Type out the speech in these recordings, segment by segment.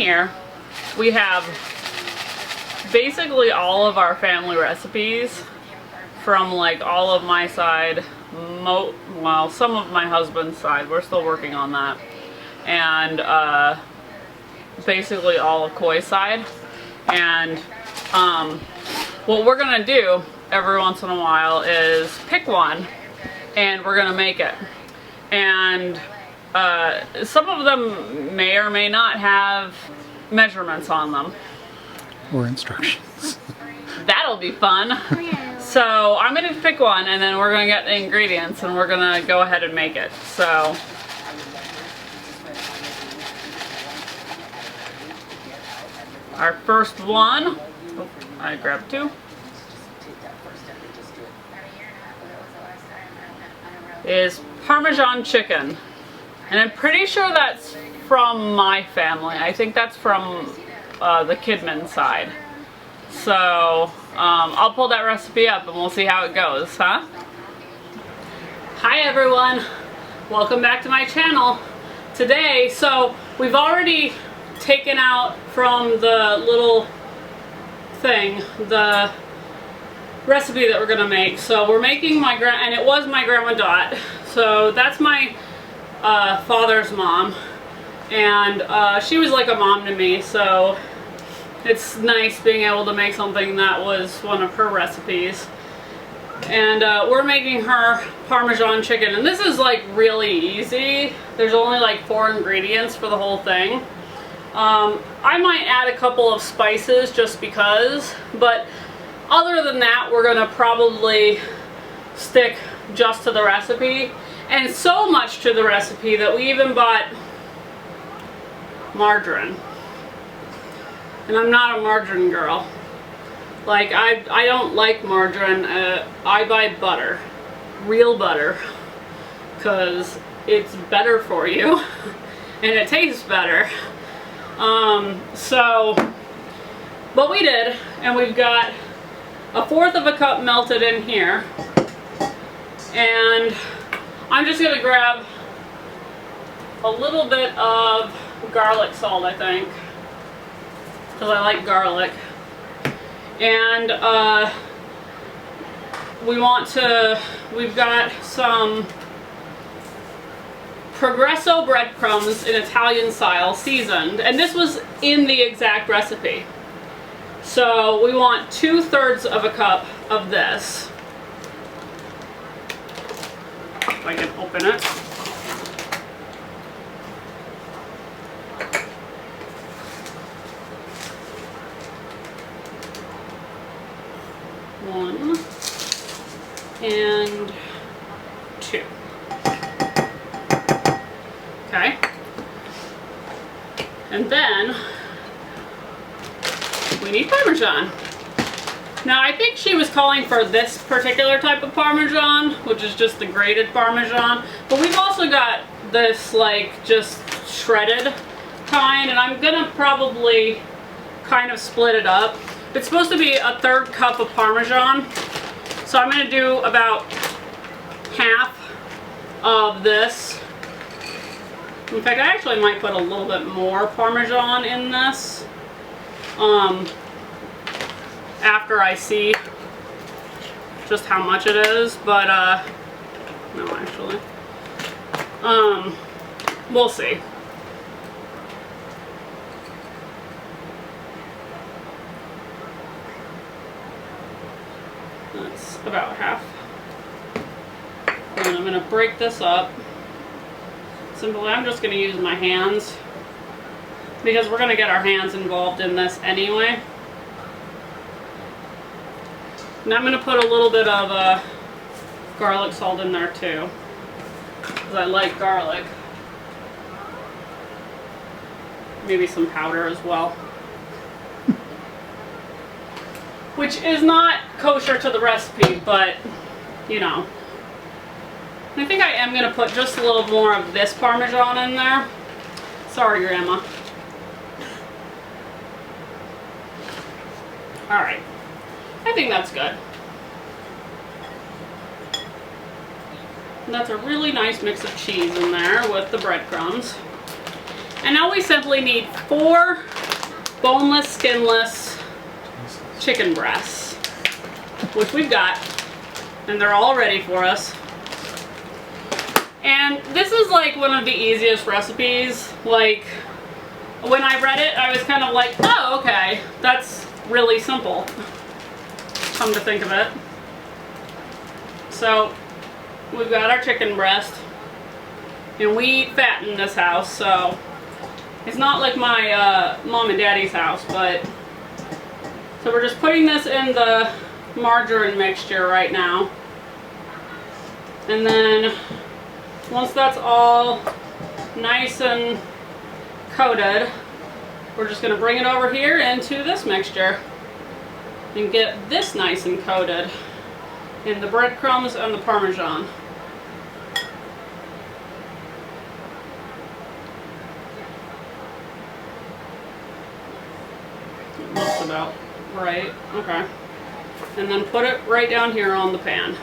here we have basically all of our family recipes from like all of my side, well, some of my husband's side, we're still working on that, and basically all of Koi's side. And what we're gonna do every once in a while is pick one and we're gonna make it. And some of them may or may not have measurements on them. Or instructions. That'll be fun. So I'm gonna pick one and then we're gonna get the ingredients and we're gonna go ahead and make it. So our first one, oh, I grabbed two, is Parmesan chicken. And I'm pretty sure that's from my family. I think that's from the Kidman side. So I'll pull that recipe up and we'll see how it goes, huh? Hi everyone, welcome back to my channel. Today, so we've already taken out from the little thing the recipe that we're gonna make. So we're making and it was my Grandma Dot. So that's my father's mom, and she was like a mom to me, so it's nice being able to make something that was one of her recipes. And we're making her Parmesan chicken, and this is like really easy. There's only like 4 ingredients for the whole thing. I might add a couple of spices just because, but other than that we're gonna probably stick just to the recipe. And so much to the recipe that we even bought margarine. And I'm not a margarine girl. Like, I don't like margarine. I buy butter. Real butter. Because it's better for you. And it tastes better. So, what we did, and we've got 1/4 of a cup melted in here. And I'm just going to grab a little bit of garlic salt, I think, because I like garlic. And we've got some Progresso breadcrumbs in Italian style, seasoned, and this was in the exact recipe. So we want 2/3 of a cup of this. If I can open it. One and 2. Okay. And then we need Parmesan. Now I think she was calling for this particular type of Parmesan, which is just the grated Parmesan, but we've also got this like just shredded kind, and I'm gonna probably kind of split it up. It's supposed to be 1/3 cup of Parmesan, so I'm gonna do about half of this. In fact, I actually might put a little bit more Parmesan in this. After I see just how much it is, but no, actually, we'll see. That's about half. And I'm going to break this up. Simply, I'm just going to use my hands because we're going to get our hands involved in this anyway. And I'm going to put a little bit of garlic salt in there too, because I like garlic. Maybe some powder as well. Which is not kosher to the recipe, but, you know. I think I am going to put just a little more of this Parmesan in there. Sorry, Grandma. Alright. I think that's good. And that's a really nice mix of cheese in there with the breadcrumbs. And now we simply need 4 boneless, skinless chicken breasts, which we've got, and they're all ready for us. And this is like one of the easiest recipes. Like, when I read it, I was kind of like, oh, okay, that's really simple, come to think of it. So, we've got our chicken breast, and we eat fat in this house, so it's not like my mom and daddy's house, but, so we're just putting this in the margarine mixture right now. And then, once that's all nice and coated, we're just going to bring it over here into this mixture and get this nice and coated in the breadcrumbs and the Parmesan. It looks about right. Okay. And then put it right down here on the pan.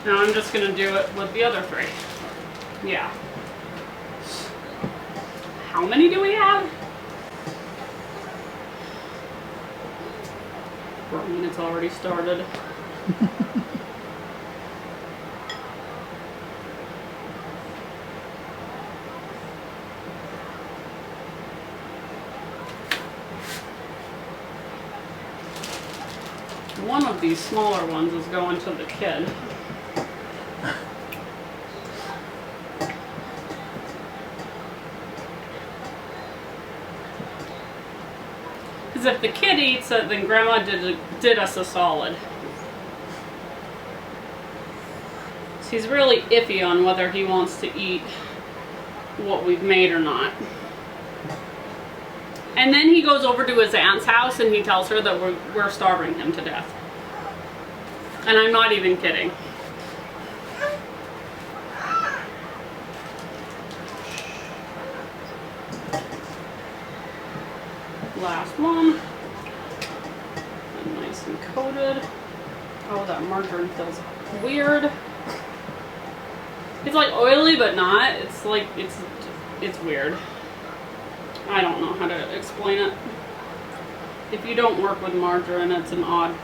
Now I'm just going to do it with the other 3. Yeah. How many do we have? I mean, it's already started. One of these smaller ones is going to the kid. Because if the kid eats it, then Grandma did us a solid. So he's really iffy on whether he wants to eat what we've made or not. And then he goes over to his aunt's house and he tells her that we're starving him to death. And I'm not even kidding. Last one. And nice and coated. Oh, that margarine feels weird. It's like oily, but not. It's like, it's weird. I don't know how to explain it. If you don't work with margarine, it's an odd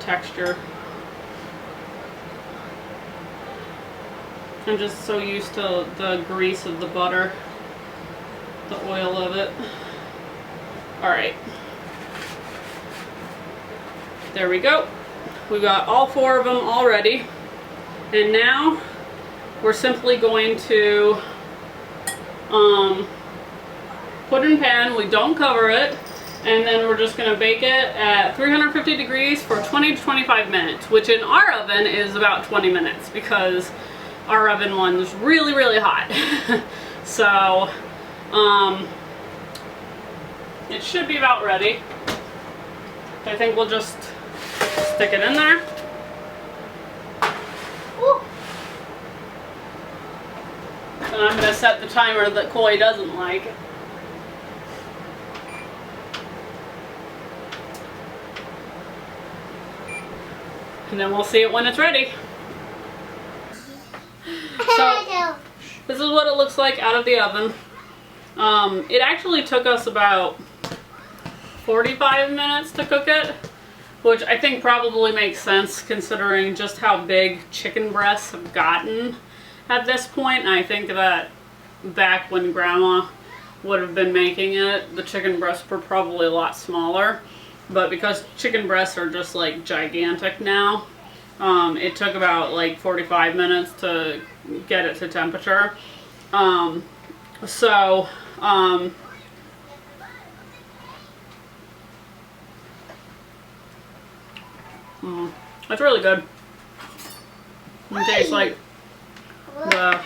texture. I'm just so used to the grease of the butter, the oil of it. Alright. There we go. We got all 4 of them already. And now we're simply going to put in pan. We don't cover it. And then we're just going to bake it at 350 degrees for 20 to 25 minutes, which in our oven is about 20 minutes because our oven one's really, really hot. So, it should be about ready. I think we'll just stick it in there. Woo. And I'm going to set the timer that Coy doesn't like. And then we'll see it when it's ready. So, this is what it looks like out of the oven. It actually took us about 45 minutes to cook it, which I think probably makes sense considering just how big chicken breasts have gotten at this point. And I think that back when Grandma would have been making it, the chicken breasts were probably a lot smaller. But because chicken breasts are just like gigantic now, it took about like 45 minutes to get it to temperature. It's really good. It tastes like the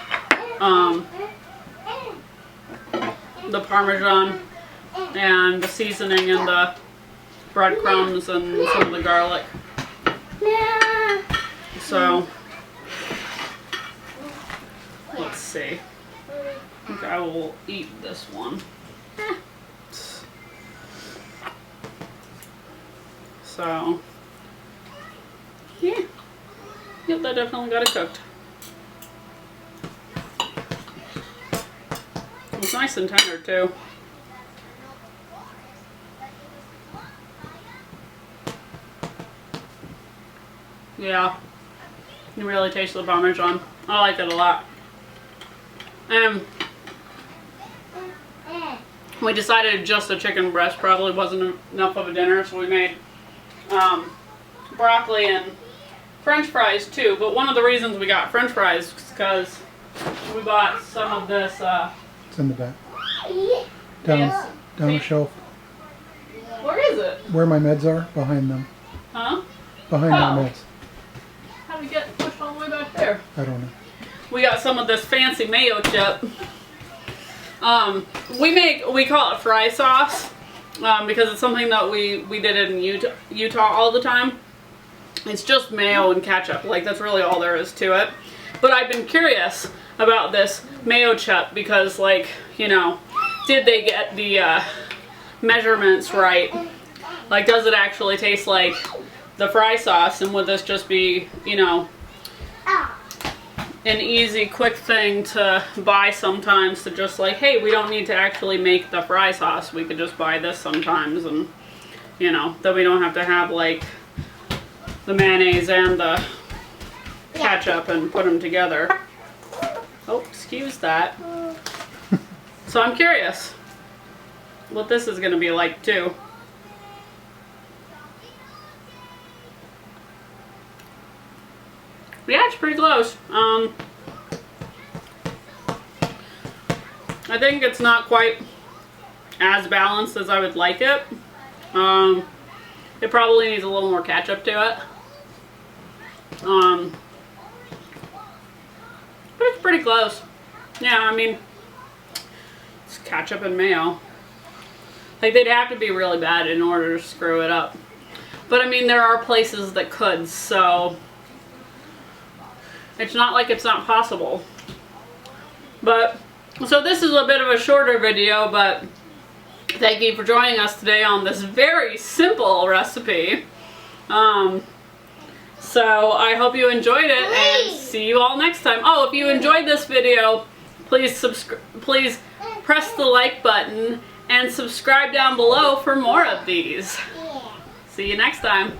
Parmesan and the seasoning and the breadcrumbs and some of the garlic. So, let's see. I think I will eat this one. So, yeah. Yep, that definitely got it cooked. nice and tender too. Yeah, you really taste the Parmesan. I like it a lot. And we decided just a chicken breast probably wasn't enough of a dinner, so we made broccoli and French fries too. But one of the reasons we got French fries is because we bought some of this. It's in the back. Down the shelf. Where is it? Where my meds are, behind them. Huh? Behind my meds. How did we get pushed all the way back there? I don't know. We got some of this fancy mayo chip. We call it fry sauce because it's something that we did it in Utah all the time. It's just mayo and ketchup. Like, that's really all there is to it. But I've been curious about this mayo chip because, like, you know, did they get the measurements right? Like, does it actually taste like the fry sauce, and would this just be, you know, an easy, quick thing to buy sometimes, to just like, hey, we don't need to actually make the fry sauce, we could just buy this sometimes, and, you know, that we don't have to have like the mayonnaise and the ketchup and put them together. Oh, excuse that. So I'm curious what this is going to be like too. Yeah, it's pretty close. I think it's not quite as balanced as I would like it. It probably needs a little more ketchup to it. But it's pretty close. Yeah, I mean, it's ketchup and mayo. Like, they'd have to be really bad in order to screw it up. But I mean, there are places that could, so it's not like it's not possible. But, so this is a bit of a shorter video, but thank you for joining us today on this very simple recipe. So I hope you enjoyed it, and see you all next time. Oh, if you enjoyed this video, please press the like button and subscribe down below for more of these. See you next time.